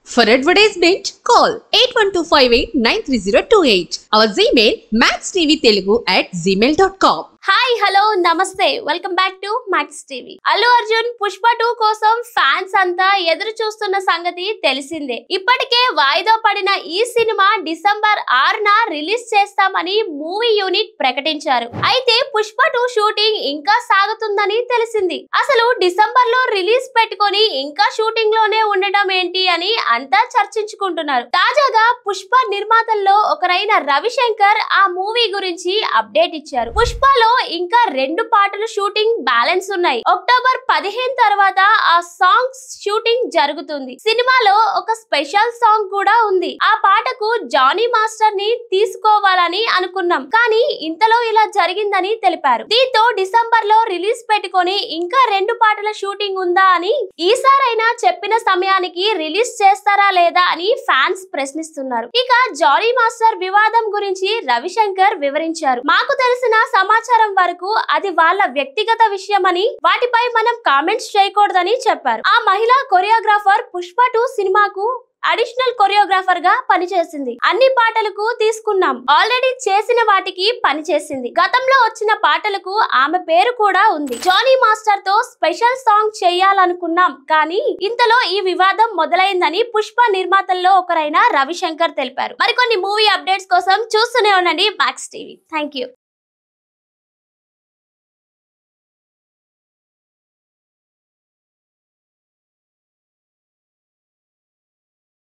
For advertisement, call 8125893028. Our Gmail maxtvtelugu@gmail.com. Hi hello నమస్తే welcome back to Max TV. Allu Arjun Pushpa 2 కోసం fans అంతా ఎదురు చూస్తున్న సంగతి తెలిసిందే. ఇప్పటికే వాయిదా పడిన ఈ సినిమా డిసెంబర్ 6న రిలీజ్ చేస్తామని మూవీ యూనిట్ ప్రకటించారు. అయితే పుష్ప 2 షూటింగ్ ఇంకా సాగుతుందని తెలిసింది. అసలు డిసెంబర్ లో రిలీజ్ పెట్టుకొని ఇంకా షూటింగ్ లోనే ఉండటం ఏంటి అని అంతా చర్చించుకుంటున్నారు. తాజాగా పుష్ప నిర్మాతల్లో ఒకరైన రవిశంకర్ ఆ మూవీ గురించి అప్డేట్ ఇచ్చారు. పుష్పలో ఇంకా 2 పాటలు షూటింగ్ బ్యాలెన్స్ ఉన్నాయి. అక్టోబర్ 15 తర్వాత ఆ సాంగ్స్ షూటింగ్ జరుగుతుంది. సినిమాలో ఒక స్పెషల్ సాంగ్ కూడా ఉంది. ఆ పాటకు జానీ మాస్టర్ ని తీసుకోవాలని అనుకున్నాం, కానీ ఇంతలో ఇలా జరిగిందని తెలిపారు. దీంతో డిసెంబర్ లో రిలీజ్ పెట్టుకొని ఇంకా 2 పాటల షూటింగ్ ఉందా అని ఈసారైనా చెప్పిన సమయానికి రిలీజ్ చేస్తారా లేదా అని ఫ్యాన్స్ ప్రశ్నిస్తున్నారు. ఇక జానీ మాస్టర్ వివాదం గురించి రవిశంకర్ వివరించారు. మాకు తెలిసిన సమాచారం వరకు అది వాళ్ళ వ్యక్తిగత విషయమని, వాటిపై మనం కామెంట్స్ చేయకూడదని చెప్పారు. ఆ మహిళా కొరియోగ్రాఫర్ పుష్ప 2 సినిమాకు అడిషనల్ కొరియోగ్రాఫర్ గా పనిచేసింది. అన్ని పాటలకు తీసుకున్నాం. ఆల్రెడీ చేసిన వాటికి పనిచేసింది. గతంలో వచ్చిన పాటలకు ఆమె పేరు కూడా ఉంది. జానీ మాస్టర్ తో స్పెషల్ సాంగ్ చేయాలనుకున్నాం, కానీ ఇంతలో ఈ వివాదం మొదలైందని పుష్ప నిర్మాతల్లో ఒకరైన రవిశంకర్ తెలిపారు. మరికొన్ని మూవీ అప్డేట్స్ కోసం చూస్తూనే ఉండండి మ్యాక్స్ టీవీ. Thank you.